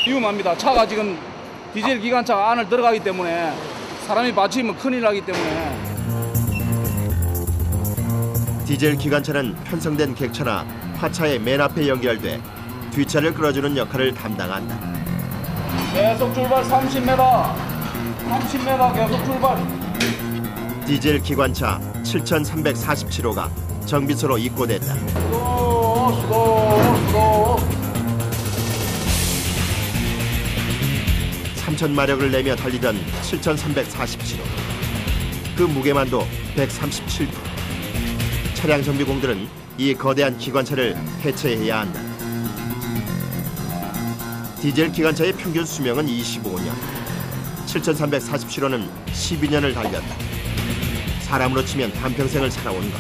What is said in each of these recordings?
위험합니다. 차가 지금 디젤 기관차가 안을 들어가기 때문에 사람이 받치면 큰일 나기 때문에. 디젤 기관차는 편성된 객차나 화차의 맨 앞에 연결돼 뒷차를 끌어주는 역할을 담당한다. 계속 출발 30m. 30m 계속 출발. 디젤 기관차 7,347호가 정비소로 입고됐다. 수고. 3,000마력을 내며 달리던 7,347호. 그 무게만도 137톤. 차량 정비공들은 이 거대한 기관차를 해체해야 한다. 디젤 기관차의 평균 수명은 25년. 7,347호는 12년을 달렸다. 사람으로 치면 한평생을 살아온 것.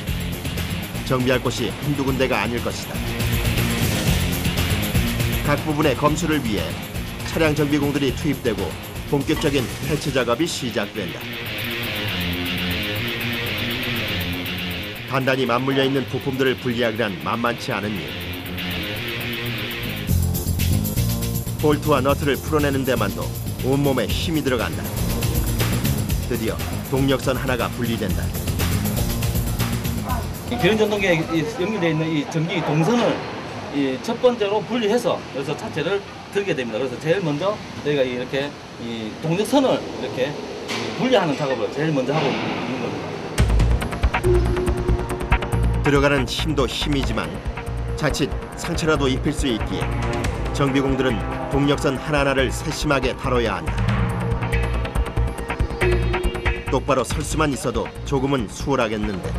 정비할 곳이 한두 군데가 아닐 것이다. 각 부분의 검수를 위해 차량 정비공들이 투입되고 본격적인 해체 작업이 시작된다. 단단히 맞물려 있는 부품들을 분리하기란 만만치 않은 일. 볼트와 너트를 풀어내는 데만도 온몸에 힘이 들어간다. 드디어 동력선 하나가 분리된다. 이 기름전동기에 연결되어 있는 이 전기 동선을 첫 번째로 분리해서 여기서 차체를 들게 됩니다. 그래서 제일 먼저 저희가 이렇게 이 동력선을 이렇게 분리하는 작업을 제일 먼저 하고 있는 겁니다. 들어가는 힘도 힘이지만 자칫 상처라도 입힐 수 있기에 정비공들은 동력선 하나하나를 세심하게 다뤄야 한다. 똑바로 설 수만 있어도 조금은 수월하겠는데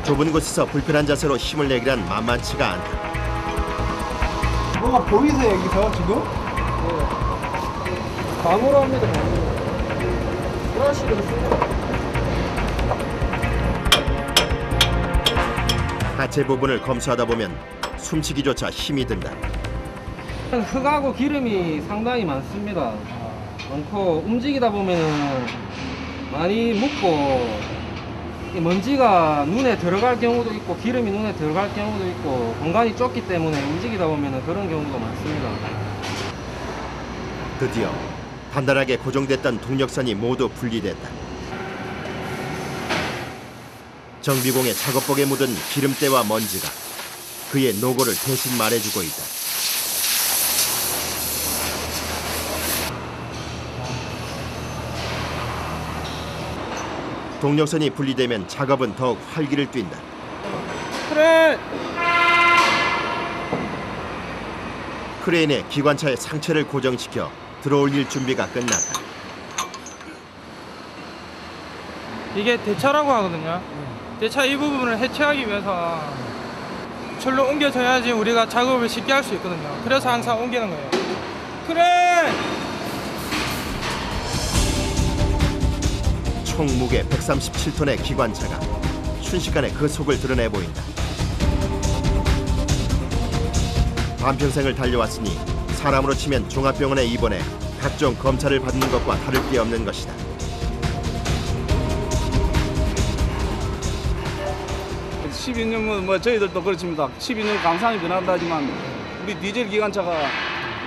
좁은 곳에서 불편한 자세로 힘을 내기란 만만치가 않다. 뭐가 보이세요 여기서 지금? 네. 방으로 합니다. 브러쉬를 하체 부분을 검수하다 보면 숨쉬기조차 힘이 든다. 흙하고 기름이 상당히 많습니다. 많고 움직이다 보면은 많이 묻고 먼지가 눈에 들어갈 경우도 있고 기름이 눈에 들어갈 경우도 있고 공간이 좁기 때문에 움직이다 보면은 그런 경우가 많습니다. 드디어 단단하게 고정됐던 동력선이 모두 분리됐다. 정비공의 작업복에 묻은 기름때와 먼지가 그의 노고를 대신 말해주고 있다. 동력선이 분리되면 작업은 더욱 활기를 띈다. 크레인에 기관차의 상체를 고정시켜 들어올릴 준비가 끝났다. 이게 대차라고 하거든요. 대차 이 부분을 해체하기 위해서 철로 옮겨져야지 우리가 작업을 쉽게 할 수 있거든요. 그래서 항상 옮기는 거예요. 총 무게 137톤의 기관차가 순식간에 그 속을 드러내 보인다. 반평생을 달려왔으니 사람으로 치면 종합병원에 입원해 각종 검사를 받는 것과 다를 게 없는 것이다. 그 12년 뭐 저희들도 그렇습니다. 12년 강산이 변한다지만 우리 디젤 기관차가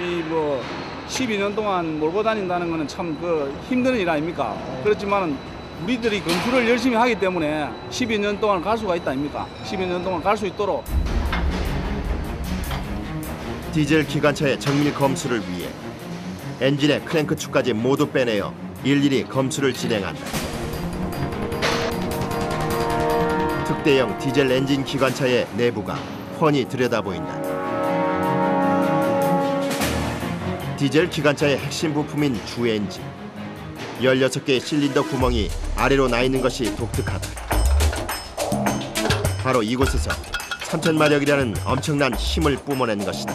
이 뭐 12년 동안 몰고 다닌다는 거는 참 그 힘든 일 아닙니까? 그렇지만은 우리들이 검수를 열심히 하기 때문에 12년 동안 갈 수가 있다 아닙니까? 12년 동안 갈 수 있도록. 디젤 기관차의 정밀 검수를 위해 엔진의 크랭크 축까지 모두 빼내어 일일이 검수를 진행한다. 특대형 디젤 엔진 기관차의 내부가 훤히 들여다보인다. 디젤 기관차의 핵심 부품인 주 엔진. 16개의 실린더 구멍이 아래로 나 있는 것이 독특하다. 바로 이곳에서 3,000마력이라는 엄청난 힘을 뿜어낸 것이다.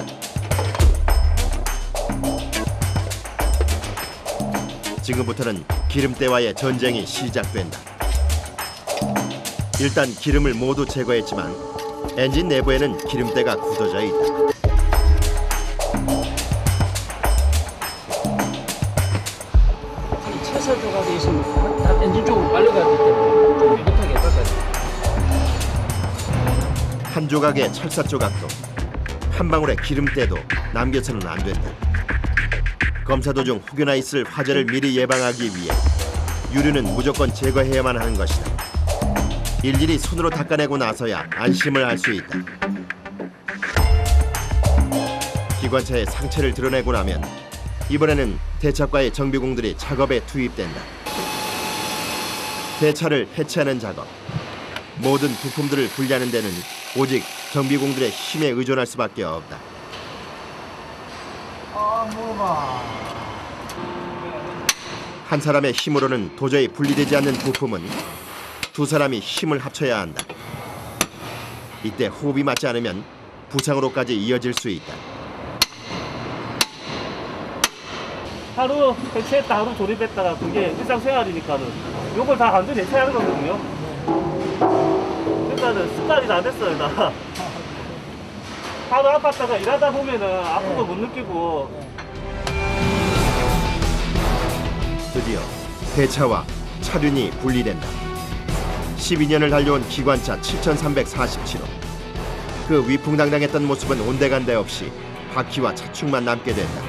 지금부터는 기름때와의 전쟁이 시작된다. 일단 기름을 모두 제거했지만 엔진 내부에는 기름때가 굳어져 있다. 철사 조각이 있으면 다 엔진 쪽으로 빨려가기 때문에 좀 못하게 깎아야 돼요. 한 조각의 철사 조각도 한 방울의 기름때도 남겨서는 안 된다. 검사 도중 혹여나 있을 화재를 미리 예방하기 위해 유류는 무조건 제거해야만 하는 것이다. 일일이 손으로 닦아내고 나서야 안심을 할 수 있다. 기관차의 상체를 드러내고 나면 이번에는 대차과의 정비공들이 작업에 투입된다. 대차를 해체하는 작업. 모든 부품들을 분리하는 데는 오직 정비공들의 힘에 의존할 수밖에 없다. 한 사람의 힘으로는 도저히 분리되지 않는 부품은 두 사람이 힘을 합쳐야 한다. 이때 호흡이 맞지 않으면 부상으로까지 이어질 수 있다. 하루 해체했다 하루 조립했다가 그게 일상생활이니까는 요걸 다 완전히 해체해야 하거든요. 그러니까는 습관이 다 됐어요. 나 하루 아팠다가 일하다 보면은 아픈 걸 못 느끼고. 드디어 대차와 차륜이 분리된다. 12년을 달려온 기관차 7,347호. 그 위풍당당했던 모습은 온데간데 없이 바퀴와 차축만 남게 된다.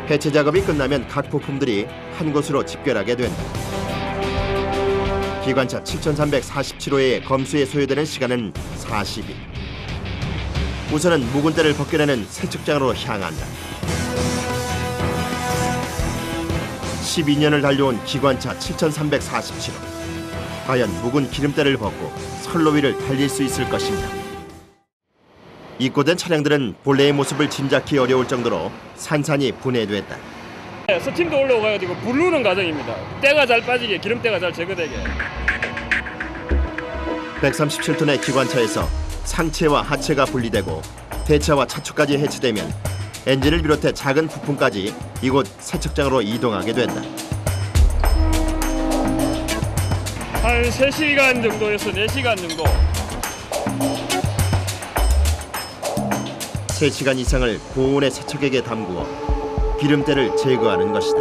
해체 작업이 끝나면 각 부품들이 한 곳으로 집결하게 된다. 기관차 7,347호의 검수에 소요되는 시간은 40일. 우선은 묵은 때를 벗겨내는 세척장으로 향한다. 12년을 달려온 기관차 7,347호. 과연 묵은 기름때를 벗고 선로 위를 달릴 수 있을 것인가. 입고된 차량들은 본래의 모습을 짐작하기 어려울 정도로 산산이 분해됐다. 스팀도 올라오가지고 부르는 과정입니다. 때가 잘 빠지게, 기름때가 잘 제거되게. 137톤의 기관차에서 상체와 하체가 분리되고 대차와 차축까지 해체되면 엔진을 비롯해 작은 부품까지 이곳 세척장으로 이동하게 된다. 한 3시간 정도에서 4시간 정도. 3시간 이상을 고온의 세척액에 담그어 기름때를 제거하는 것이다.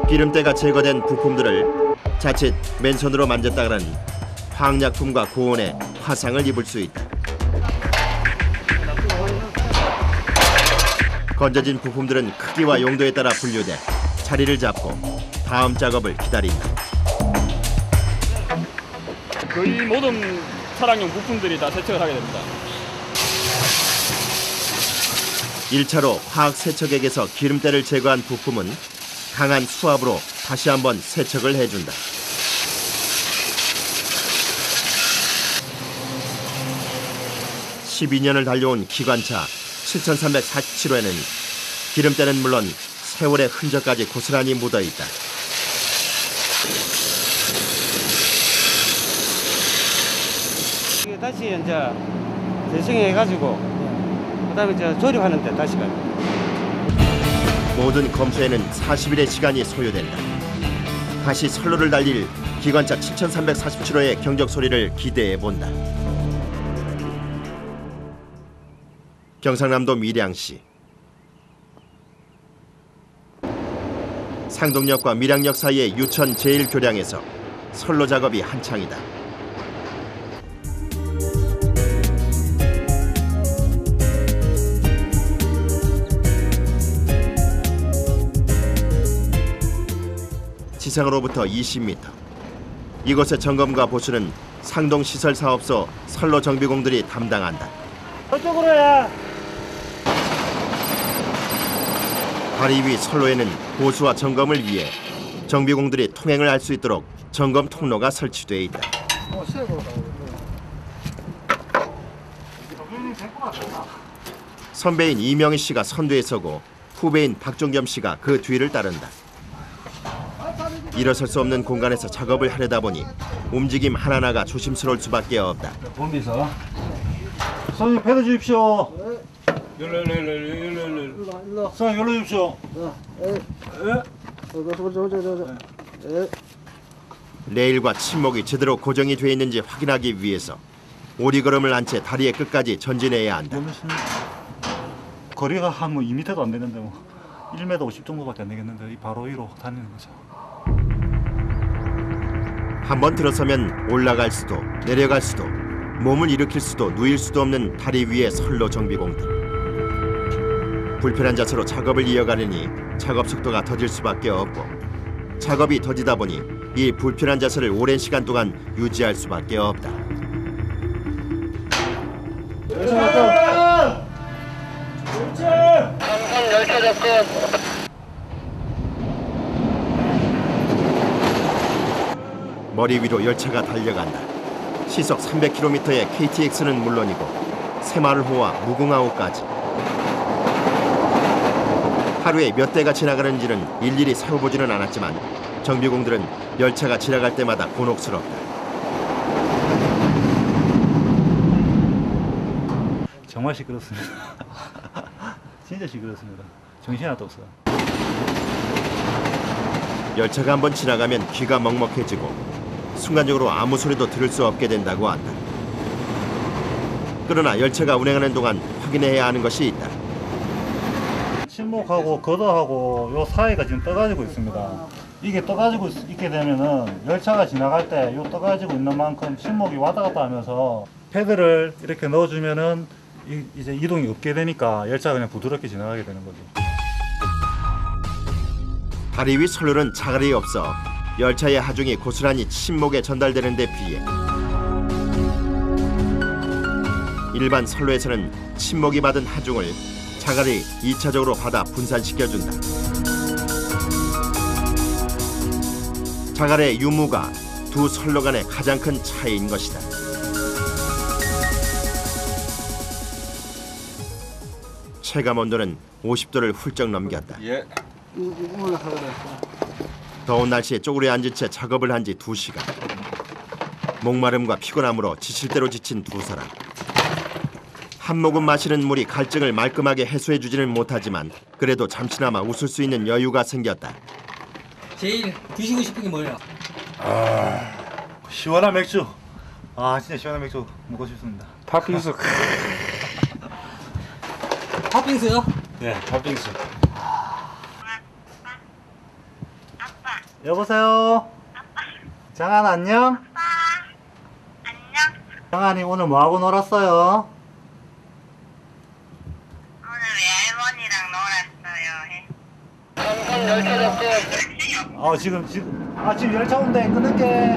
기름때가 제거된 부품들을 자칫 맨손으로 만졌다가는 화학약품과 고온에 화상을 입을 수 있다. 건져진 부품들은 크기와 용도에 따라 분류돼 자리를 잡고 다음 작업을 기다린다. 거의 모든 차량용 부품들이 다 세척을 하게 됩니다. 1차로 화학 세척액에서 기름때를 제거한 부품은 강한 수압으로 다시 한번 세척을 해준다. (12년을) 달려온 기관차 7,347호에는 기름때는 물론 세월의 흔적까지 고스란히 묻어있다. 다시 이제 재생해가지고 그다음에 이제 조립하는데 다시 가요. 모든 검수에는 40일의 시간이 소요된다. 다시 선로를 달릴 기관차 7,347호의 경적 소리를 기대해 본다. 경상남도 밀양시. 상동역과 밀양역 사이의 유천 제1교량에서 선로 작업이 한창이다. 지상으로부터 20m. 이곳의 점검과 보수는 상동시설사업소 선로 정비공들이 담당한다. 저쪽으로야. 다리 위 선로에는 보수와 점검을 위해 정비공들이 통행을 할 수 있도록 점검 통로가 설치돼 있다. 선배인 이명희 씨가 선두에 서고 후배인 박종겸 씨가 그 뒤를 따른다. 일어설 수 없는 공간에서 작업을 하려다 보니 움직임 하나하나가 조심스러울 수밖에 없다. 본비서 선생님 패드 주십시오. 선생님 열로 주십시오. 레일과 침목이 제대로 고정이 돼 있는지 확인하기 위해서 오리걸음을 한 채 다리의 끝까지 전진해야 한다. 거리가 한 2m도 안 되는데 1m 50 정도밖에 안 되겠는데 이 바로 위로 다니는 거죠. 한번 들어서면 올라갈 수도 내려갈 수도 몸을 일으킬 수도 누일 수도 없는 다리 위의 선로 정비공들. 불편한 자세로 작업을 이어가려니 작업 속도가 더딜 수밖에 없고 작업이 더디다 보니 이 불편한 자세를 오랜 시간 동안 유지할 수밖에 없다. 머리 위로 열차가 달려간다. 시속 300km의 KTX는 물론이고 새마을호와 무궁화호까지 하루에 몇 대가 지나가는지는 일일이 세워보지는 않았지만 정비공들은 열차가 지나갈 때마다 곤혹스럽다. 정말 시끄럽습니다. 진짜 시끄럽습니다. 정신 하나도 없어요. 열차가 한번 지나가면 귀가 먹먹해지고 순간적으로 아무 소리도 들을 수 없게 된다고 한다. 그러나 열차가 운행하는 동안 확인해야 하는 것이 있다. 침묵하고 거도하고 요 사이가 지금 떠가지고 있습니다. 이게 떠가지고 있게 되면은 열차가 지나갈 때 요 떠가지고 있는 만큼 침묵이 왔다 갔다 하면서 패드를 이렇게 넣어주면은 이제 이동이 없게 되니까 열차가 그냥 부드럽게 지나가게 되는 거죠. 다리 위 선로는 자갈이 없어 열차의 하중이 고스란히 침목에 전달되는 데 비해 일반 선로에서는 침목이 받은 하중을 자갈이 2차적으로 받아 분산시켜준다. 자갈의 유무가 두 선로 간의 가장 큰 차이인 것이다. 체감 온도는 50도를 훌쩍 넘겼다. 더운 날씨에 쪼그려 앉은 채 작업을 한 지 2시간. 목마름과 피곤함으로 지칠 대로 지친 두 사람. 한 모금 마시는 물이 갈증을 말끔하게 해소해주지는 못하지만 그래도 잠시나마 웃을 수 있는 여유가 생겼다. 제일 드시고 싶은 게 뭐예요? 시원한 맥주. 진짜 시원한 맥주 먹고 싶습니다. 팥빙수. 팥빙수요? 네, 팥빙수. 여보세요. 장한 안녕. 안녕. 장한이 오늘 뭐 하고 놀았어요? 오늘 외할머니랑 놀았어요. 지금 열차 온대. 끊을게.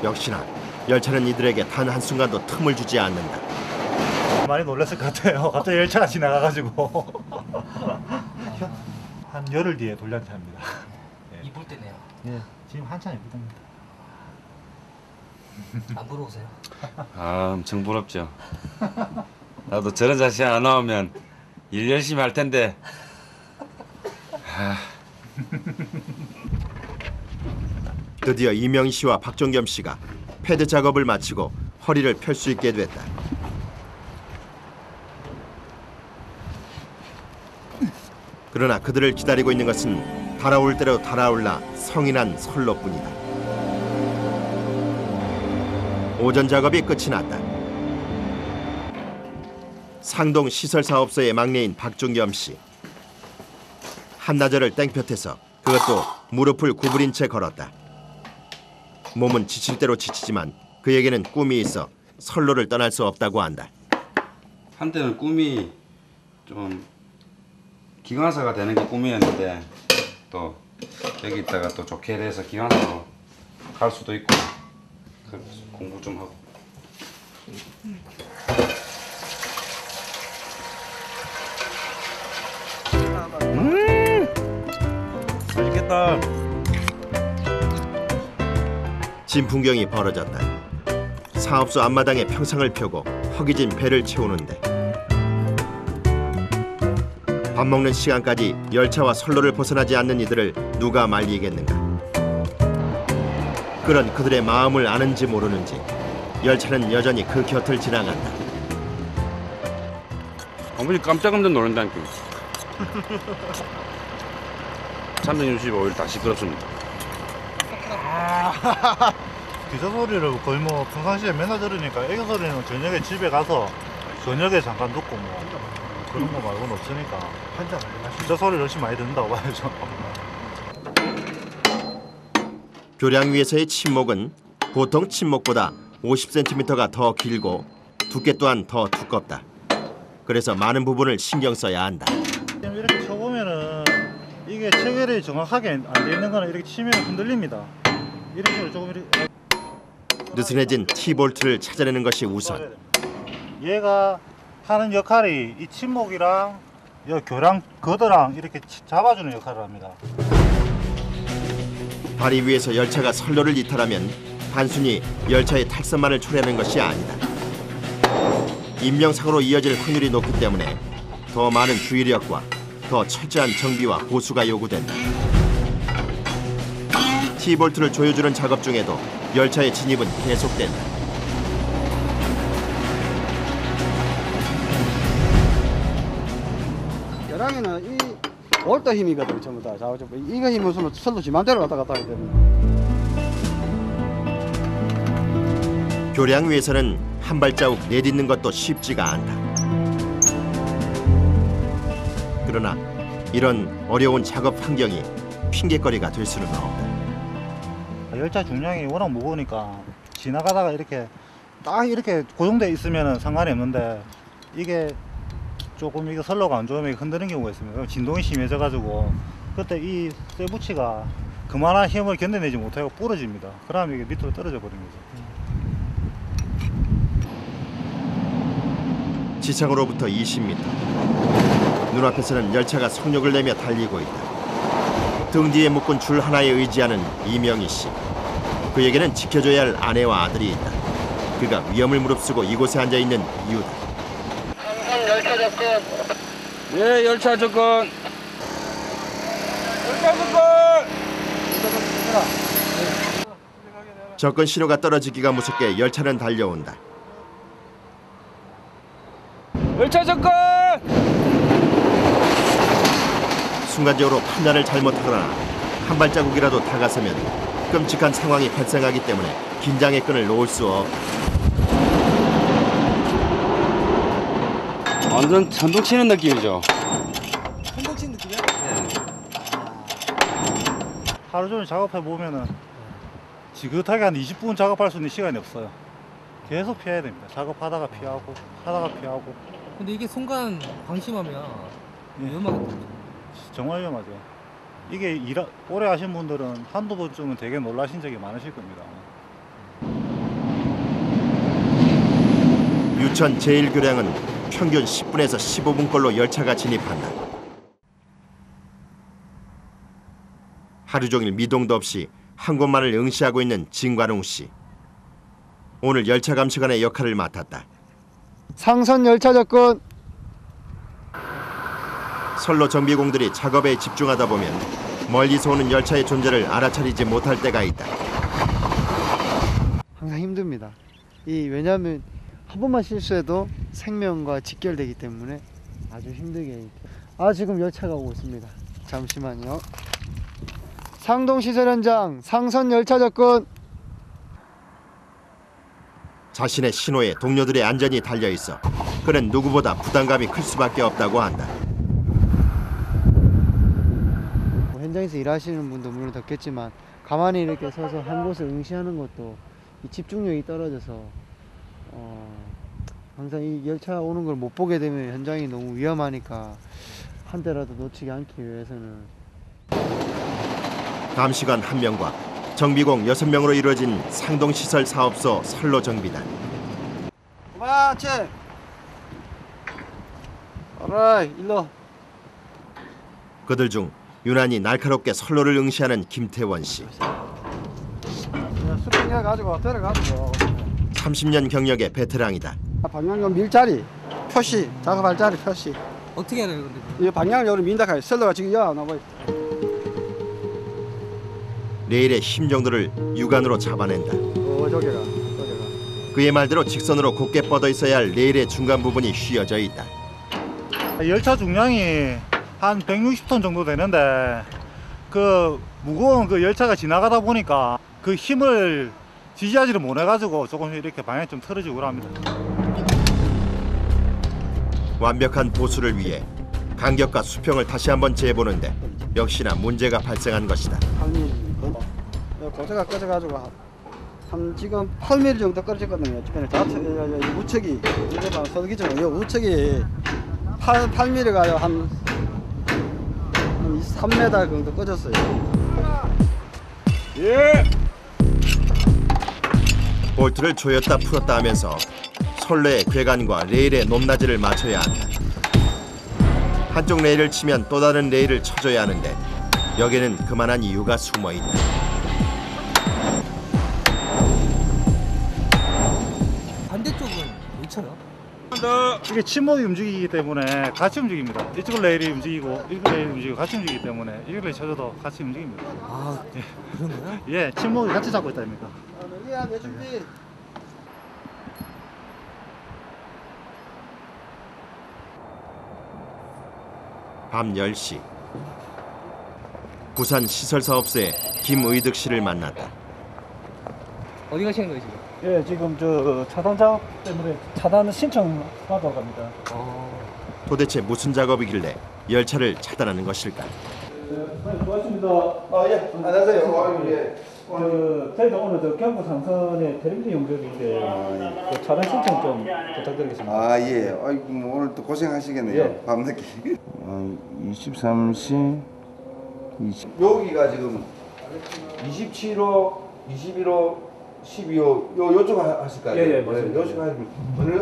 역시나 열차는 이들에게 단 한순간도 틈을 주지 않는다. 많이 놀랐을 것 같아요. 갑자기 열차가 지나가가지고. 한 열흘 뒤에 돌려차입니다. 이쁠 때네요. 예, 지금 한참 이쁠 때입니다. 안 부러우세요? 엄청 부럽죠. 나도 저런 자식 안 나오면 일 열심히 할 텐데. 드디어 이명희 씨와 박종겸 씨가 패드 작업을 마치고 허리를 펼 수 있게 됐다. 그러나 그들을 기다리고 있는 것은 달아올 대로 달아올라 성이 난 선로뿐이다. 오전 작업이 끝이 났다. 상동 시설사업소의 막내인 박종겸 씨. 한나절을 땡볕에서 그것도 무릎을 구부린 채 걸었다. 몸은 지칠 대로 지치지만 그에게는 꿈이 있어 선로를 떠날 수 없다고 한다. 한때는 꿈이 좀 기관사가 되는 게 꿈이었는데 또 여기 있다가 또 좋게 돼서 기관사로 갈 수도 있고 그래서 공부 좀 하고. 맛있겠다. 진풍경이 벌어졌다. 사업소 앞마당에 평상을 펴고 허기진 배를 채우는데 밥 먹는 시간까지 열차와 선로를 벗어나지 않는 이들을 누가 말리겠는가. 그런 그들의 마음을 아는지 모르는지 열차는 여전히 그 곁을 지나간다. 어머니 깜짝깜짝 놀란다니까. 365일 다 시끄럽습니다. 기사 소리를 거의 뭐 평상시에 맨날 들으니까 애기 소리는 저녁에 집에 가서 저녁에 잠깐 듣고 뭐 그런 거 말고는 없으니까 기사 소리를 열심히 많이 듣는다고 봐야죠. 교량 위에서의 침목은 보통 침목보다 50cm가 더 길고 두께 또한 더 두껍다. 그래서 많은 부분을 신경 써야 한다. 이렇게 쳐보면은 이게 체결이 정확하게 안 돼 있는 거는 이렇게 치면 흔들립니다. 이런 식으로 조금 이렇게 느슨해진 T볼트를 찾아내는 것이 우선. 얘가 하는 역할이 이 침목이랑 이 교량 거드랑 이렇게 잡아주는 역할을 합니다. 다리 위에서 열차가 선로를 이탈하면 단순히 열차의 탈선만을 초래하는 것이 아니다. 인명사고로 이어질 확률이 높기 때문에 더 많은 주의력과 더 철저한 정비와 보수가 요구된다. T볼트를 조여주는 작업 중에도 열차의 진입은 계속된다. 교량에는 이 볼트 힘이거든 전부 다. 이거 힘은 선로 지맘대로 왔다 갔다 하기 때문에. 교량 위에서는 한 발자국 내딛는 것도 쉽지가 않다. 그러나 이런 어려운 작업 환경이 핑계거리가 될 수는 없다. 열차 중량이 워낙 무거우니까 지나가다가 이렇게 딱 이렇게 고정돼 있으면 상관이 없는데 이게 조금 이게 선로가 안 좋으면 흔드는 경우가 있습니다. 그럼 진동이 심해져 가지고 그때 이 쇠붙이가 그만한 힘을 견뎌내지 못하고 부러집니다. 그러면 이게 밑으로 떨어져 버린 거죠. 지상으로부터 20m. 눈앞에서는 열차가 속력을 내며 달리고 있다. 등 뒤에 묶은 줄 하나에 의지하는 이명희 씨. 그에게는 지켜줘야 할 아내와 아들이 있다. 그가 위험을 무릅쓰고 이곳에 앉아있는 이유다. 삼선 열차 접근. 네, 열차 접근. 열차 접근. 접근 신호가 떨어지기가 무섭게 열차는 달려온다. 열차 접근. 순간적으로 판단을 잘못하거나 한 발자국이라도 다가서면 끔찍한 상황이 발생하기 때문에 긴장의 끈을 놓을 수 없다. 완전 천둥 치는 느낌이죠. 천둥 치는 느낌이야? 하루 종일 작업해 보면은 지긋하게 한 20분 작업할 수 있는 시간이 없어요. 계속 피해야 됩니다. 작업하다가 피하고 하다가 피하고. 근데 이게 순간 방심하면 예. 위험하겠다. 정말 위험하죠. 이게 오래 하신 분들은 한두 번쯤은 되게 놀라신 적이 많으실 겁니다. 유천 제1교량은 평균 10분에서 15분꼴로 열차가 진입한다. 하루 종일 미동도 없이 한 곳만을 응시하고 있는 진관웅 씨. 오늘 열차 감시관의 역할을 맡았다. 상선 열차 접근. 선로 정비공들이 작업에 집중하다 보면 멀리서 오는 열차의 존재를 알아차리지 못할 때가 있다. 항상 힘듭니다. 왜냐하면 한 번만 실수해도 생명과 직결되기 때문에 아주 힘들게. 지금 열차가 오고 있습니다. 잠시만요. 상동 시설 현장 상선 열차 접근. 자신의 신호에 동료들의 안전이 달려 있어 그는 누구보다 부담감이 클 수밖에 없다고 한다. 현장에서 일하시는 분도 물론 덥겠지만 가만히 이렇게 서서 한 곳을 응시하는 것도 이 집중력이 떨어져서 항상 이 열차 오는 걸 못 보게 되면 현장이 너무 위험하니까 한 대라도 놓치지 않기 위해서는. 감시관 1명과 정비공 6명으로 이루어진 상동시설 사업소 선로 정비단. 그만 체. alright, 일로. 그들 중 유난히 날카롭게 선로를 응시하는 김태원 씨. 수평해 가지고 데려가지고. 30년 경력의 베테랑이다. 방향용 밀자리 표시, 작업할 자리 표시. 어떻게 해야 돼요, 근데? 이 방향을 여기 민다 카이 선로가 지금 여기 나와 있다. 레일의 힘 정도를 육안으로 잡아낸다. 저기가. 그의 말대로 직선으로 곧게 뻗어 있어야 할 레일의 중간 부분이 휘어져 있다. 열차 중량이 한 160톤 정도 되는데 그 무거운 그 열차가 지나가다 보니까 그 힘을 지지하지를 못해가지고 조금씩 이렇게 방향이 좀 틀어지고 그럽니다. 완벽한 보수를 위해 간격과 수평을 다시 한번 재보는데 역시나 문제가 발생한 것이다. 고체가 꺼져가지고 한 지금 8mm 정도 꺼졌거든요. 주변에 우측이 일반 소기처럼 이 우측이 8mm가 한 3m 정도 꺼졌어요. 예. 볼트를 조였다 풀었다 하면서 선로의 궤관과 레일의 높낮이를 맞춰야 한다. 한쪽 레일을 치면 또 다른 레일을 쳐줘야 하는데 여기에는 그만한 이유가 숨어 있다. 반대쪽은 왜 쳐요? 이게 침목이 움직이기 때문에 같이 움직입니다. 이쪽 레일이 움직이고 이쪽 레일이 움직이고 같이 움직이기 때문에 이쪽 레일 쳐줘도 같이 움직입니다. 아, 그런 거야? 예, 침목이 같이 잡고 있다니까. 네, 준비. 밤 10시 부산 시설사업소의 김의득 씨를 만났다. 어디 가시는 거예요 지금? 예, 지금 저 차단 작업 때문에 차단 신청 받으러 갑니다. 도대체 무슨 작업이길래 열차를 차단하는 것일까? 고맙습니다. 예, 안녕하세요. 예. 저희가 오늘 저 경부 상선의 텔레비전 용접인데 그 차단 신청 좀 부탁드리겠습니다. 아 예. 아이고 뭐 오늘 또 고생하시겠네요. 예. 밤늦게. 23시 20. 여기가 지금 27호, 21호, 12호 요쪽 하실까요? 예, 맞습니다. 요쪽 하실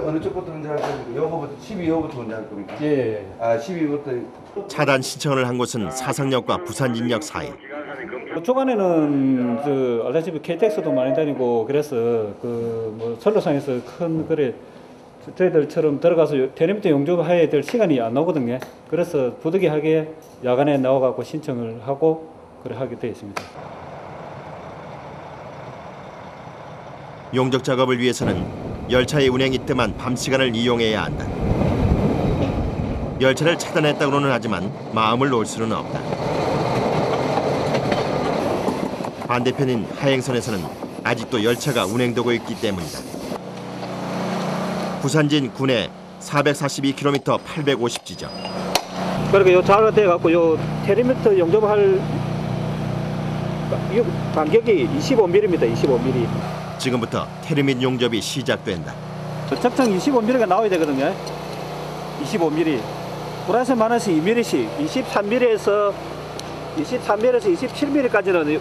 어느 쪽부터 먼저 할 겁니까? 요거부터 12호부터 먼저 할 겁니까? 예. 아 12호부터. 차단 신청을 한 곳은 사상역과 부산인역 사이. 초반에는 저 알다시피 KTX도 많이 다니고 그래서 그뭐 선로상에서 큰 그래 저희들처럼 들어가서 텔레미터 용접해야 될 시간이 안 나오거든요. 그래서 부득이하게 야간에 나와갖고 신청을 하고 그래 하게 되어 있습니다. 용접 작업을 위해서는 열차의 운행이 뜸한 밤 시간을 이용해야 한다. 열차를 차단했다고는 하지만 마음을 놓을 수는 없다. 반대편인 하행선에서는 아직도 열차가 운행되고 있기 때문이다. 부산진 군내 442km 850지점. 그러니까 요 자가 돼 갖고 요 텔레미터 용접할 간격이 25mm입니다. 25mm. 지금부터 테르밋 용접이 시작된다. 적정 25mm가 나와야 되거든요. 25mm. 플러스 마이너스 2mm씩 23mm에서 27mm까지는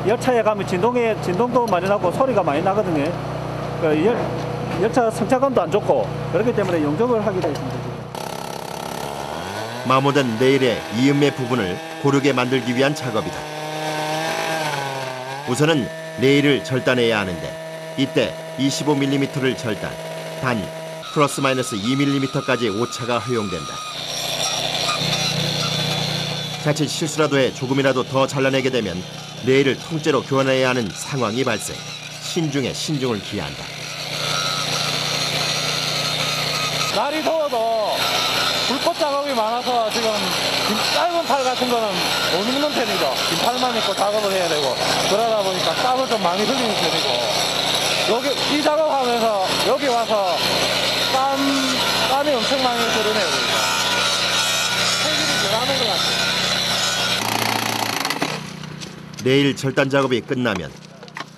열차에 가면 진동도 많이 나고 소리가 많이 나거든요. 그러니까 열차 승차감도 안 좋고 그렇기 때문에 용접을 하게 되어 있습니다. 마모된 레일의 이음매 부분을 고르게 만들기 위한 작업이다. 우선은 레일을 절단해야 하는데 이때 25mm를 절단, 단 플러스 마이너스 2mm까지 오차가 허용된다. 자칫 실수라도 해 조금이라도 더 잘라내게 되면 레일을 통째로 교환해야 하는 상황이 발생. 신중에 신중을 기한다. 날이 더워도 불꽃 작업이 많아서 지금 짧은 팔 같은 거는 못 입는 편이죠. 긴 팔만 입고 작업을 해야 되고 그러다 보니까 땀을 좀 많이 흘리는 편이고 여기 이 작업하면서 여기 와서 땀이 엄청 많이 흐르네요. 체질이 변하는 것 같아요. 레일 절단 작업이 끝나면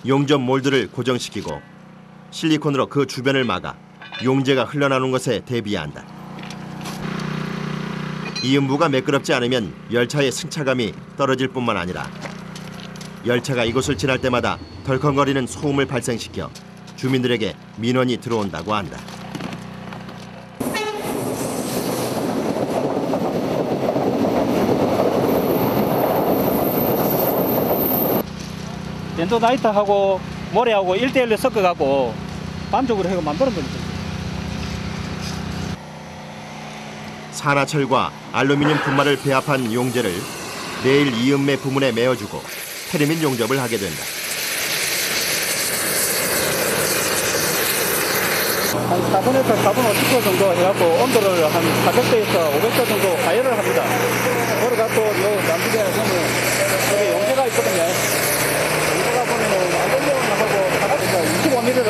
용접 몰드를 고정시키고 실리콘으로 그 주변을 막아 용재가 흘러나오는 것에 대비한다. 이음부가 매끄럽지 않으면 열차의 승차감이 떨어질 뿐만 아니라 열차가 이곳을 지날 때마다 덜컹거리는 소음을 발생시켜 주민들에게 민원이 들어온다고 한다. 엔도나이트하고 모래하고 1대1로 섞어갖고 반쪽으로 해서 만드는 겁니다. 산화철과 알루미늄 분말을 배합한 용재를 레일 이음매 부문에 메어주고 테르밋 용접을 하게 된다. 한 4분에서 4분 50도 정도 해갖고 온도를 한 400도에서 500도 정도 가열을 합니다. 그래갖고 요 남쪽에 보면 여기 용재가 있거든요. 용재가 보면은 알루미늄하고 25mm를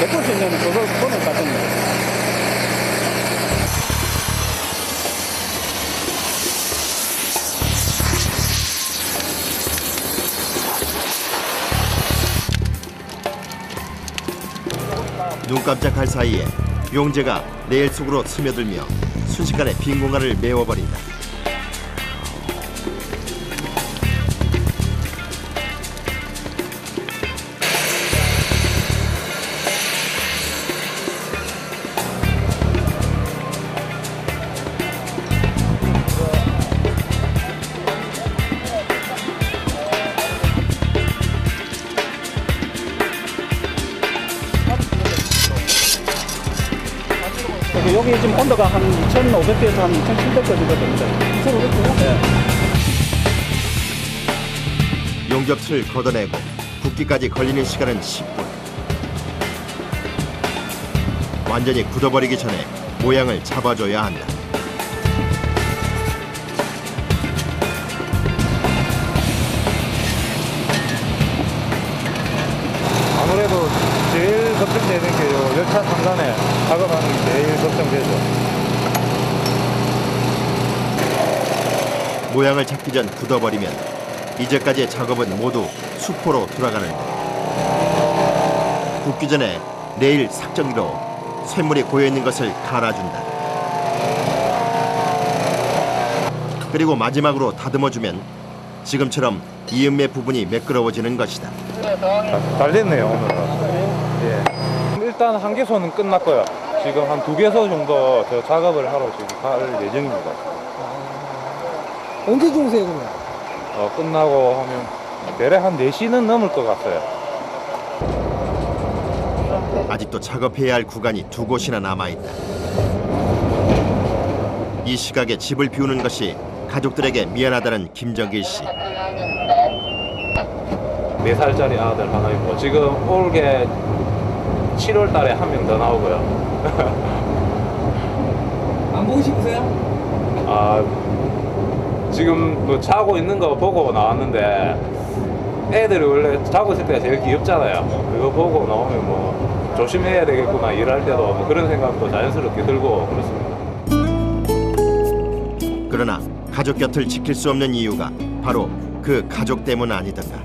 메꿀 수 있는 그걸 보는 것 같습니다. 눈 깜짝할 사이에 용재가 레일 속으로 스며들며 순식간에 빈 공간을 메워버린다. 여기 지금 온도가 한 2,500도에서 한 2,700도 정도 됩니다. 2,500도요? 네. 용접틀 걷어내고 붓기까지 걸리는 시간은 10분. 완전히 굳어버리기 전에 모양을 잡아줘야 한다. 아무래도 제일 걱정되는 게 요 열차 상단에 작업하는 게 제일 걱정되죠. 모양을 잡기 전 굳어버리면 이제까지의 작업은 모두 수포로 돌아가는데, 붓기 전에 레일 삭정기로 쇳물이 고여있는 것을 갈아준다. 그리고 마지막으로 다듬어주면 지금처럼 이음매 부분이 매끄러워지는 것이다. 잘 됐네요, 오늘은. 예. 일단 한 개소는 끝났고요. 지금 한 2개소 정도 저 작업을 하러 지금 갈 예정입니다. 언제 주무세요, 그러면? 끝나고 하면 대략 한 4시는 넘을 것 같아요. 아직도 작업해야 할 구간이 2곳이나 남아있다. 이 시각에 집을 비우는 것이 가족들에게 미안하다는 김정길 씨. 4살짜리 아들 하나 있고, 지금 올게 7월 달에 한 명 더 나오고요. 안 보고 싶으세요? 지금 뭐 자고 있는 거 보고 나왔는데, 애들이 원래 자고 있을 때가 제일 귀엽잖아요. 그거 보고 나오면 뭐 조심해야 되겠구나, 일할 때도 뭐 그런 생각도 자연스럽게 들고 그렇습니다. 그러나 가족 곁을 지킬 수 없는 이유가 바로 그 가족 때문 아니던가.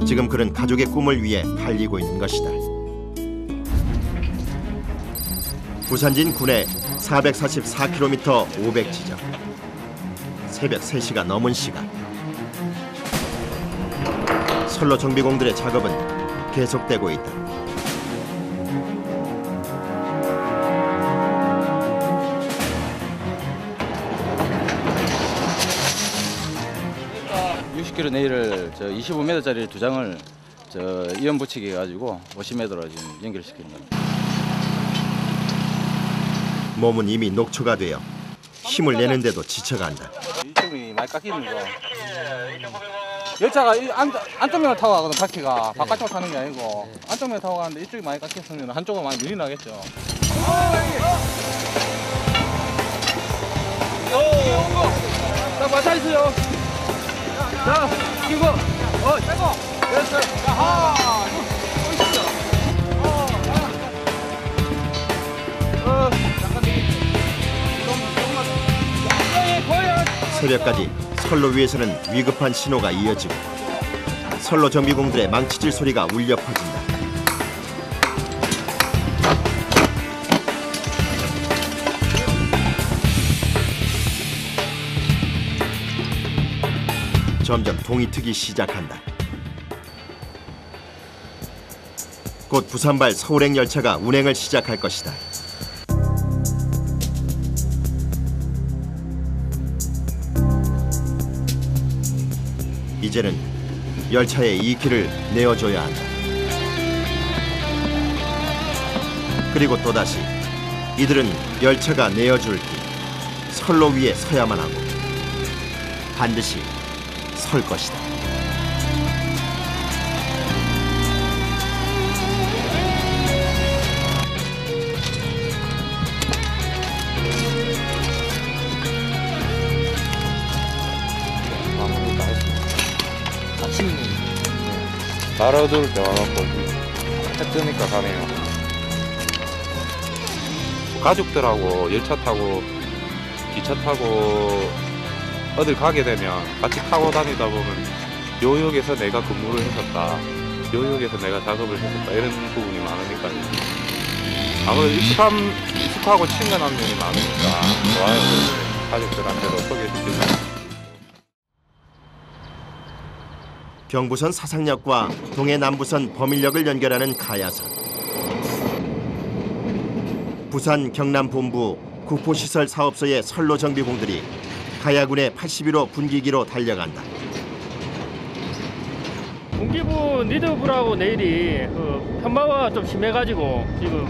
지금 그런 가족의 꿈을 위해 달리고 있는 것이다. 부산진 군의 444km 500지점. 새벽 3시가 넘은 시간. 선로 정비공들의 작업은 계속되고 있다. km 내일을 25m짜리 2장을 이연 붙이기 해가지고 50m로 지금 연결시키는 겁니다. 몸은 이미 녹초가 되어 힘을 내는데도 지쳐간다. 이쪽이 많이 깎이는 거. 열차가 안쪽면을 타고 가거든, 바퀴가. 바깥쪽으로 타는 게 아니고 안쪽면을 타고 가는데 이쪽이 많이 깎였으면 한쪽은 많이 눈이 나겠죠. 자, 맞아 있어요. 자, 이거, 빼고. 됐어. 자, 하나, 새벽까지 선로 위에서는 위급한 신호가 이어지고 선로 정비공들의 망치질 소리가 울려 퍼진다. 점점 동이 트기 시작한다. 곧 부산발 서울행 열차가 운행을 시작할 것이다. 이제는 열차의 이 길을 내어줘야 한다. 그리고 또다시 이들은 열차가 내어줄 길, 선로 위에 서야만 하고 반드시 설 것이다. 나라들 때 와갖고 해 뜨니까 가네요. 가족들하고 열차 타고 기차 타고 어딜 가게 되면 같이 타고 다니다 보면 요 역에서 내가 근무를 했었다. 여역에서 내가 작업을 했었다 이런 부분이 많으니까요. 아무래도 익숙하고 친근한 면이 많으니까 좋아요. 가족들한테도 소개해주시고. 경부선 사상역과 동해 남부선 범일역을 연결하는 가야선. 부산 경남본부 구포시설 사업소의 선로 정비공들이 가야군의 81호 분기기로 달려간다. 분기부 니드불하고 내일이 그 편마가 좀 심해가지고 지금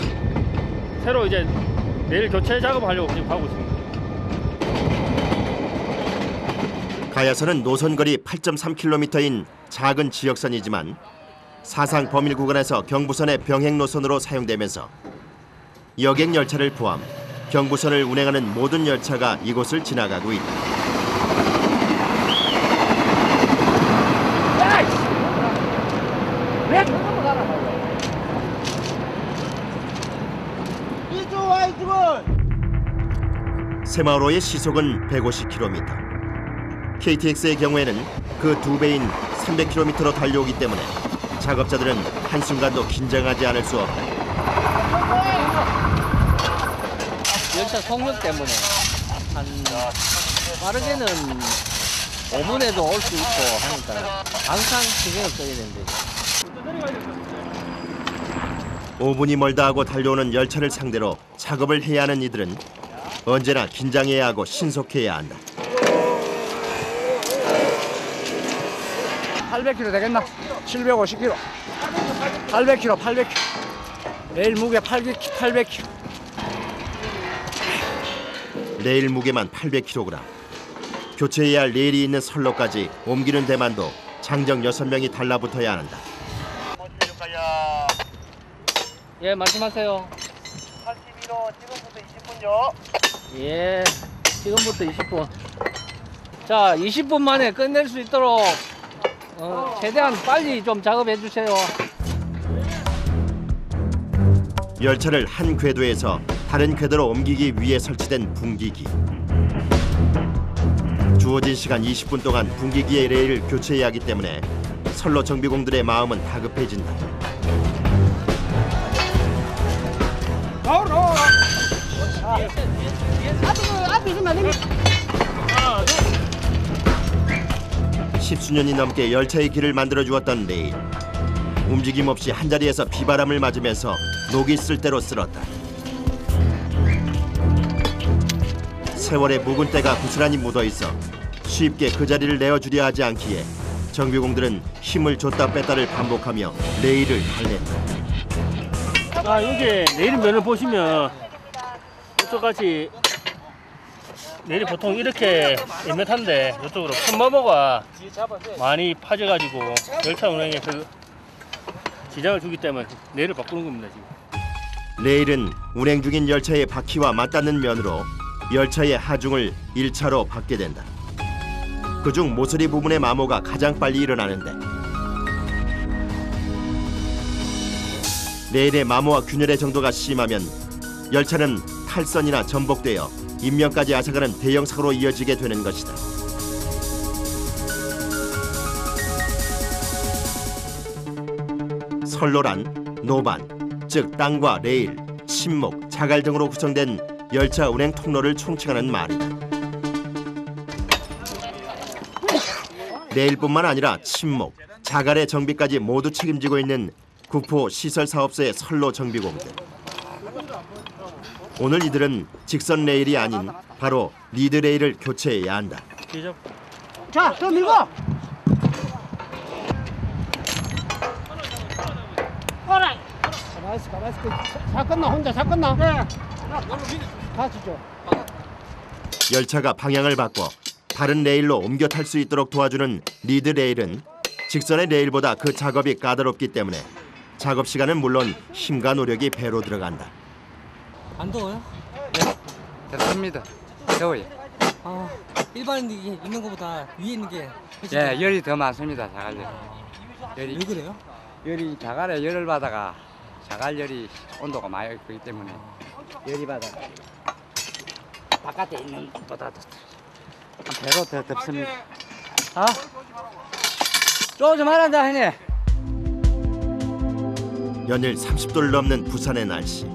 새로 이제 내일 교체 작업하려고 지금 하고 있습니다. 가야선은 노선거리 8.3km인 작은 지역선이지만 사상 범일 구간에서 경부선의 병행 노선으로 사용되면서 여객 열차를 포함 경부선을 운행하는 모든 열차가 이곳을 지나가고 있다. 새마을호의 시속은 150km. KTX의 경우에는 그 2배인 300km로 달려오기 때문에 작업자들은 한순간도 긴장하지 않을 수 없다. 열차 속력 때문에 한 빠르게는 5분에도 올 수 있고 하니까 항상 신경을 써야 되는데 5분이 멀다 하고 달려오는 열차를 상대로 작업을 해야 하는 이들은 언제나 긴장해야 하고 신속해야 한다. 800kg 되겠나? 750kg. 800kg, 800kg. 내일 무게 800kg. 레일 무게만 800kg. 교체해야 할 레일이 있는 선로까지 옮기는 데만도 장정 6명이 달라붙어야 한다. 예, 말씀하세요. 81호 지금부터 20분요. 예, 지금부터 20분. 자, 20분 만에 끝낼 수 있도록 최대한 빨리 좀 작업해 주세요. 열차를 한 궤도에서 다른 궤도로 옮기기 위해 설치된 분기기. 주어진 시간 20분 동안 분기기의 레일을 교체해야 하기 때문에 선로 정비공들의 마음은 다급해진다. 앞에 있으면 안 됩니다. 10수년이 넘게 열차의 길을 만들어주었던 레일. 움직임 없이 한자리에서 비바람을 맞으면서 녹이 쓸 대로 쓸었다. 세월의 묵은 때가 고스란히 묻어있어 쉽게 그 자리를 내어주려 하지 않기에 정비공들은 힘을 줬다 뺐다를 반복하며 레일을 달랬다. 자, 여기 내일 면을 보시면 이쪽같이 내일이 보통 이렇게 애매한데 이쪽으로 편마모가 많이 파져가지고 열차 운행에 그 지장을 주기 때문에 레일을 바꾸는 겁니다. 지금 레일은 운행 중인 열차의 바퀴와 맞닿는 면으로 열차의 하중을 1차로 받게 된다. 그중 모서리 부분의 마모가 가장 빨리 일어나는데 레일의 마모와 균열의 정도가 심하면 열차는 탈선이나 전복되어 인명까지 앗아가는 대형 사고로 이어지게 되는 것이다. 선로란 노반, 즉 땅과 레일, 침목, 자갈 등으로 구성된 열차 운행 통로를 총칭하는 말이다. 레일뿐만 아니라 침목, 자갈의 정비까지 모두 책임지고 있는 구포 시설사업소의 선로 정비공들. 오늘 이들은 직선 레일이 아닌 바로 리드 레일을 교체해야 한다. 자, 더 밀고. 오라이. 가만있어. 자 끝나 혼자 자 끝나. 네. 가시죠. 열차가 방향을 바꿔 다른 레일로 옮겨 탈 수 있도록 도와주는 리드 레일은 직선의 레일보다 그 작업이 까다롭기 때문에 작업 시간은 물론 힘과 노력이 배로 들어간다. 안 더워요? 네, 됐습니다. 더워요. 일반인이 있는 것보다 위에 있는 게 예, 열이 더 많습니다. 자갈열이. 왜 그래요? 열이 자갈에 열을 받아가 자갈열이 온도가 많이 있기 때문에 열이 받아 바깥에 있는 것보다도 한 배로 더 덥습니다. 쪼지 말란다 형님. 연일 30도를 넘는 부산의 날씨.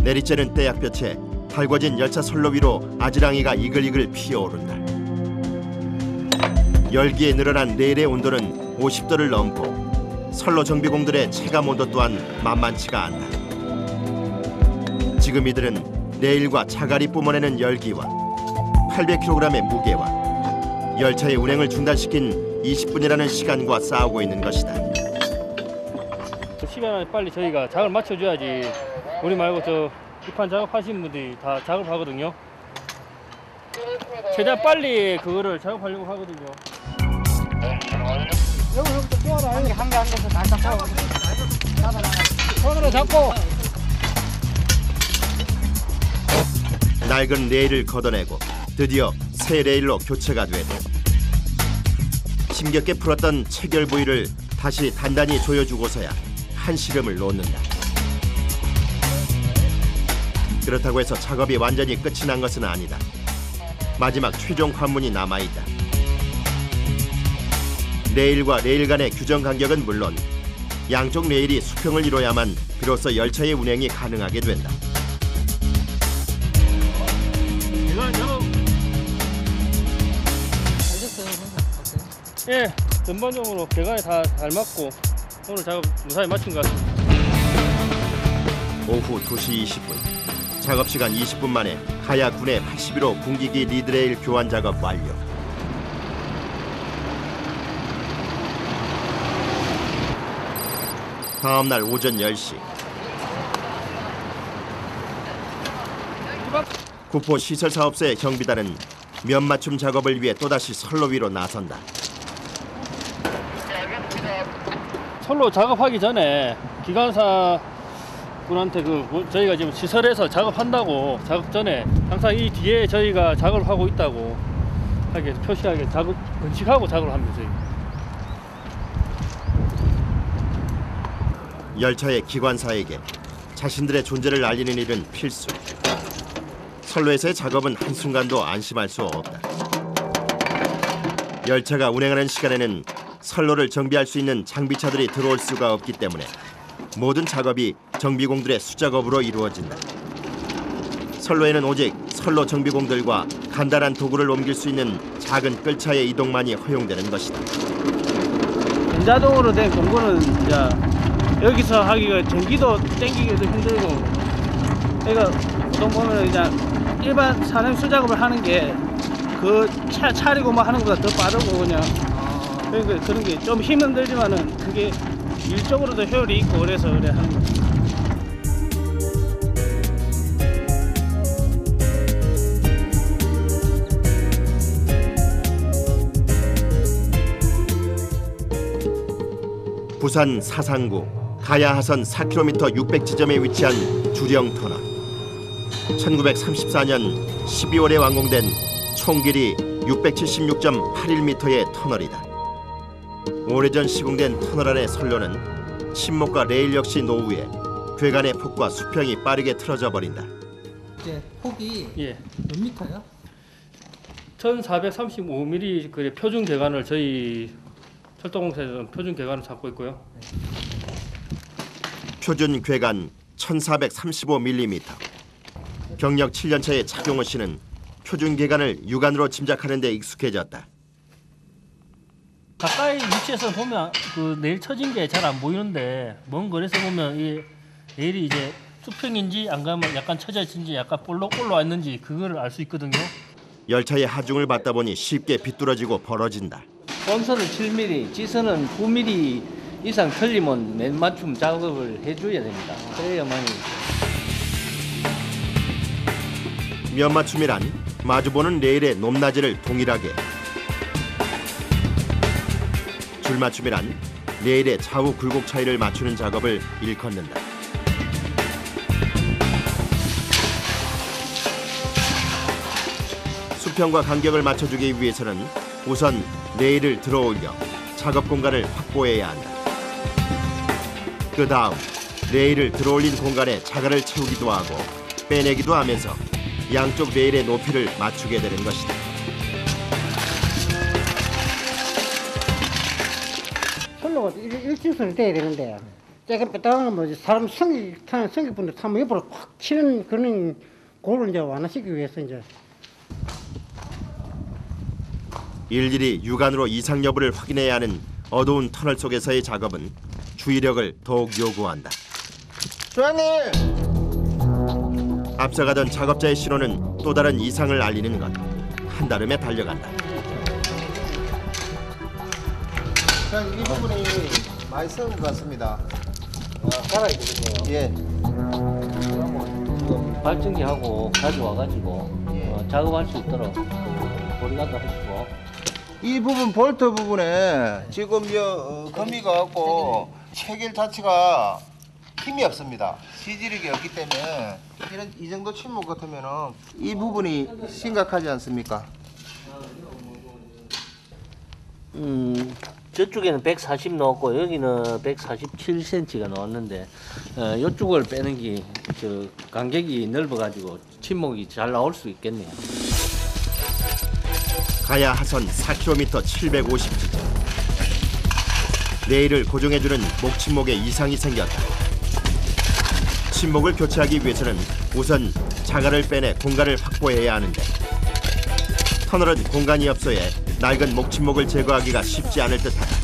내리쬐는 떼약볕에 달궈진 열차 선로 위로 아지랑이가 이글이글 피어오른다. 열기에 늘어난 레일의 온도는 50도를 넘고 선로 정비공들의 체감 온도 또한 만만치가 않다. 지금 이들은 레일과 자갈이 뿜어내는 열기와 800kg의 무게와 열차의 운행을 중단시킨 20분이라는 시간과 싸우고 있는 것이다. 시간에 빨리 저희가 작업을 맞춰줘야지 우리 말고 저 이판 작업하시는 분들이 다 작업하거든요. 최대한 빨리 그거를 작업하려고 하거든요. 여기서부터 꼬아라. 한 개에서 다 잡고. 손으로 잡고. 낡은 레일을 걷어내고 드디어 새 레일로 교체가 되고 힘겹게 풀었던 체결 부위를 다시 단단히 조여주고서야 한시름을 놓는다. 그렇다고 해서 작업이 완전히 끝이 난 것은 아니다. 마지막 최종 관문이 남아있다. 레일과 레일 간의 규정 간격은 물론 양쪽 레일이 수평을 이뤄야만 비로소 열차의 운행이 가능하게 된다. 예, 전반적으로 개간에 다 잘 맞고 오늘 작업 무사히 마친 것 같습니다. 오후 2시 20분. 작업시간 20분 만에 가야 군의 81호 군기기 리드레일 교환 작업 완료. 다음 날 오전 10시. 구포 시설사업소의 경비단은 면 맞춤 작업을 위해 또다시 선로 위로 나선다. 선로 작업하기 전에 기관사 분한테 저희가 지금 시설에서 작업한다고 작업 전에 항상 이 뒤에 저희가 작업을 하고 있다고 하게 표시하게 작업 건식하고 작업을 합니다. 저희. 열차의 기관사에게 자신들의 존재를 알리는 일은 필수. 선로에서의 작업은 한순간도 안심할 수 없다. 열차가 운행하는 시간에는 선로를 정비할 수 있는 장비차들이 들어올 수가 없기 때문에 모든 작업이 정비공들의 수작업으로 이루어진다. 선로에는 오직 선로 정비공들과 간단한 도구를 옮길 수 있는 작은 끌차의 이동만이 허용되는 것이다. 전자동으로 된 공구는 이제 여기서 하기가 전기도 땡기기도 힘들고, 그러니까 보통 보면 그냥 일반 산행 수작업을 하는 게 그 차리고 뭐 하는 것보다 더 빠르고 그냥 그러니까 그런 게 좀 힘은 들지만은 그게 일적으로도 효율이 있고 그래서 그래 하는 거죠. 부산 사상구 가야하선 4km 600지점에 위치한 주령 터널. 1934년 12월에 완공된 총 길이 676.81m의 터널이다. 오래전 시공된 터널 안의 선로는 침목과 레일 역시 노후에 괴간의 폭과 수평이 빠르게 틀어져 버린다. 이제 폭이 몇 미터요? 1435mm 그 표준 개간을 저희 철도공사에서는 표준 개간을 잡고 있고요. 표준 괴간 1435mm. 경력 7년차의 차경호 씨는 표준 괴간을 육안으로 짐작하는 데 익숙해졌다. 가까이 위치에서 보면 그 내일 쳐진 게 잘 안 보이는데 먼 거리에서 보면 이 내일이 이제 수평인지 안 가면 약간 쳐져진지 약간 볼록볼록 있는지 그거를 알 수 있거든요. 열차의 하중을 받다 보니 쉽게 비뚤어지고 벌어진다. 뻔선은 7mm, 지선은 9mm 이상 틀리면 맨 맞춤 작업을 해줘야 됩니다. 그래야만이. 면 맞춤이란 마주보는 레일의 높낮이를 동일하게, 줄 맞춤이란 레일의 좌우 굴곡 차이를 맞추는 작업을 일컫는다. 수평과 간격을 맞춰주기 위해서는 우선 레일을 들어올려 작업 공간을 확보해야 한다. 그 다음 레일을 들어올린 공간에 자갈을 채우기도 하고 빼내기도 하면서 양쪽 레일의 높이를 맞추게 되는 것이다. 선로가 일직선이 돼야 되는데 째게 뺐다가 뭐 사람 성격분들 타면 옆으로 확 치는 그런 그걸 이제 완화시키기 위해서 이제. 일일이 육안으로 이상 여부를 확인해야 하는 어두운 터널 속에서의 작업은 주의력을 더욱 요구한다. 주한님! 앞서가던 작업자의 신호는 또 다른 이상을 알리는 것. 한달음에 달려간다. 이 부분이 많이 썩은 것 같습니다. 살아있거든요. 예. 지금 발전기하고 가져와가지고 작업할 수 있도록 보리가도 하시고. 이 부분 볼트 부분에 지금 거미가 갖고 체결 자체가 힘이 없습니다. 지지력이 없기 때문에 이 정도 침묵 같으면은 이 부분이 심각하지 않습니까? 저쪽에는 140 넣었고 여기는 147cm가 나왔는데 이쪽을 빼는 게 간격이 넓어가지고 침묵이 잘 나올 수 있겠네요. 가야 하선 4km 750지점. 레일을 고정해주는 목침목에 이상이 생겼다. 침목을 교체하기 위해서는 우선 자갈을 빼내 공간을 확보해야 하는데 터널은 공간이 없어에 낡은 목침목을 제거하기가 쉽지 않을 듯하다.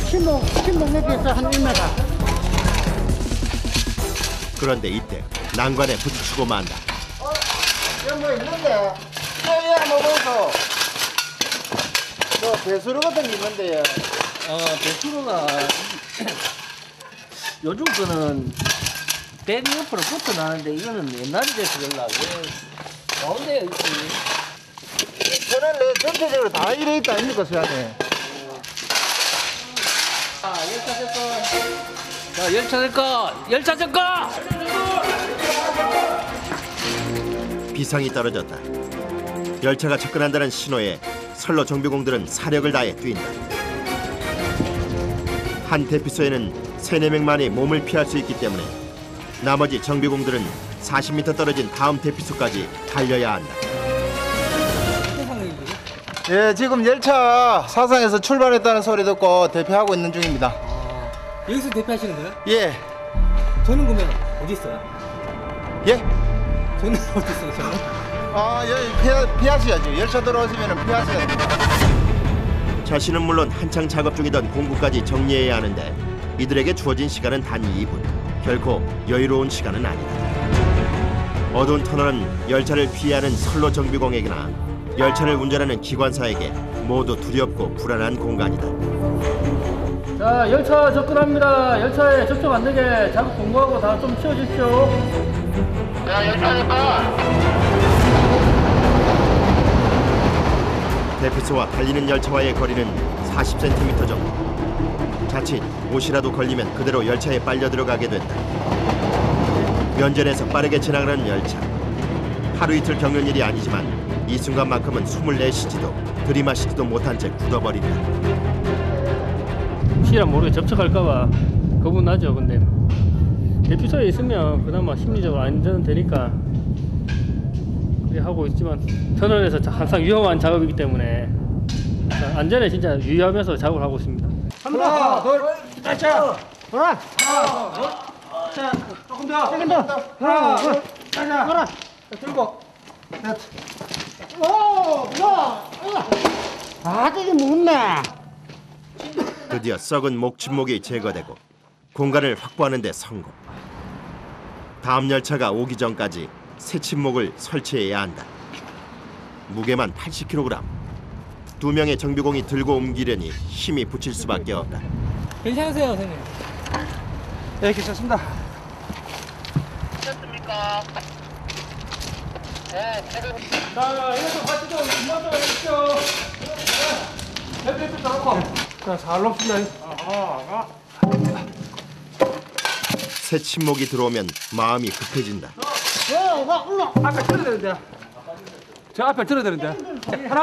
침묵 여기에서 한 1m. 그런데 이때 난관에 부딪히고 만다. 여기 뭐 있는데? 여기 한번 보소. 뭐 배수로 같은 게 있는데요. 배수로가 요즘 거는 백 옆으로 붙어 나는데 이거는 옛날에 돼서 그런가 왜 가운데에 있지? 저는 전체적으로 다 이래 있다 아닙니까, 수야님? 열차 될 거. 자, 열차 될 거. 열차 될 거. 비상이 떨어졌다. 열차가 접근한다는 신호에 선로 정비공들은 사력을 다해 뛴다. 한 대피소에는 3-4명만이 몸을 피할 수 있기 때문에 나머지 정비공들은 40m 떨어진 다음 대피소까지 달려야 한다. 예, 지금 열차 사상에서 출발했다는 소리 듣고 대피하고 있는 중입니다. 여기서 대피하시는 거예요? 예. 저는 그러면 어디 있어요? 예? 저는 어디 있어요, 저는? 여기 피하셔야죠. 열차 들어오시면 피하셔야 됩니다. 자신은 물론 한창 작업 중이던 공구까지 정리해야 하는데 이들에게 주어진 시간은 단 2분. 결코 여유로운 시간은 아니다. 어두운 터널은 열차를 피하는 선로 정비공에게나 열차를 운전하는 기관사에게 모두 두렵고 불안한 공간이다. 자, 열차 접근합니다. 열차에 접촉 안 되게 작업 공고하고 다 좀 치워주십시오. 자, 열차 접근. 대피소와 달리는 열차와의 거리는 40cm 정도. 자칫 옷이라도 걸리면 그대로 열차에 빨려 들어가게 된다. 면전에서 빠르게 지나가는 열차. 하루 이틀 겪는 일이 아니지만 이 순간만큼은 숨을 내쉬지도 들이마시지도 못한 채 굳어버린다. 혹시나 모르게 접촉할까봐 겁은 나죠. 근데 대피소에 있으면 그나마 심리적으로 안전은 되니까 그렇게 하고 있지만 터널에서 항상 위험한 작업이기 때문에 안전에 진짜 유의하면서 작업을 하고 있습니다. 하나, 둘, 자, 돌아. 자, 조금 더. 하나, 둘, 돌아. 들고. 오, 야, 되게 묻네. 드디어 썩은 목침목이 제거되고 공간을 확보하는 데 성공. 다음 열차가 오기 전까지 새 침목을 설치해야 한다. 무게만 80kg. 2명의 정비공이 들고 옮기려니 힘이 붙일 수밖에 없다. 괜찮으세요, 선생님? 네, 괜찮습니다. 괜찮습니까? 네, 지금. 자, 이것도 같이 좀 이만 좀 해주십시오. 대피 잡고. 자, 잘 놓습니다. 새 침목이 들어오면 마음이 급해진다. 아까 틀어야 되는데. 저 앞에 틀어야 되는데. 하나,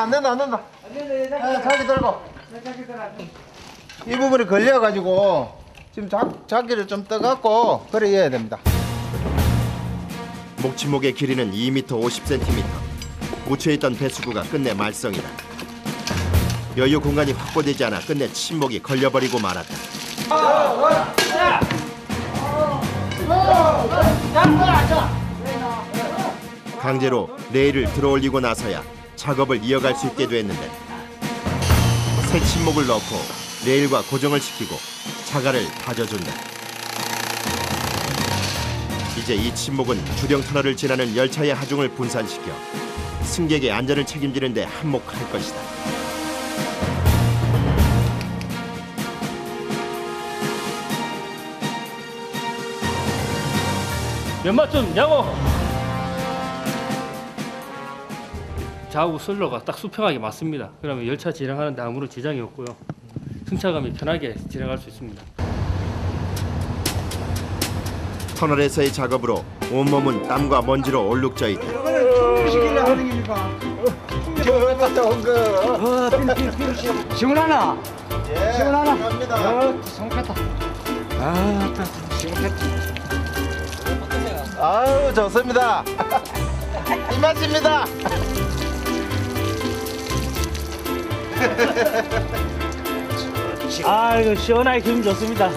안 된다. 자기 들고. 이 부분이 걸려가지고 지금 자기를 좀 떠갖고 그래 해야 됩니다. 목침목의 길이는 2m 50cm. 묻혀있던 배수구가 끝내 말썽이다. 여유 공간이 확보되지 않아 끝내 침목이 걸려버리고 말았다. 강제로 레일을 들어올리고 나서야 작업을 이어갈 수 있게 됐는데, 새 침목을 넣고 레일과 고정을 시키고 자갈을 다져준다. 이제 이 침목은 주령 터널을 지나는 열차의 하중을 분산시켜 승객의 안전을 책임지는 데 한몫할 것이다. 연마쯤 야고! 좌우 선로가 딱 수평하게 맞습니다. 그러면 열차 진행하는데 아무런 지장이 없고요. 승차감이 편하게 진행할 수 있습니다. 터널에서의 작업으로 온몸은 땀과 먼지로 얼룩져 있다. 시키려 하는 기니까. 저 갔다 온 거. 시원하나? 예, 시원하나? 갑니다. 성갔다. 시원했다. 아유, 좋습니다. 이 맛입니다. 아이고 시원하게 기분 좋습니다.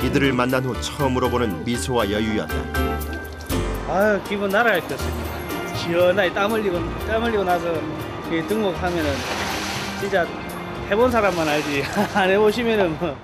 이들을 만난 후 처음으로 보는 미소와 여유였다. 아유, 기분 날아갈 것 같습니다. 시원하게 땀 흘리고 나서 등록하면은 진짜 해본 사람만 알지 안 해보시면은 뭐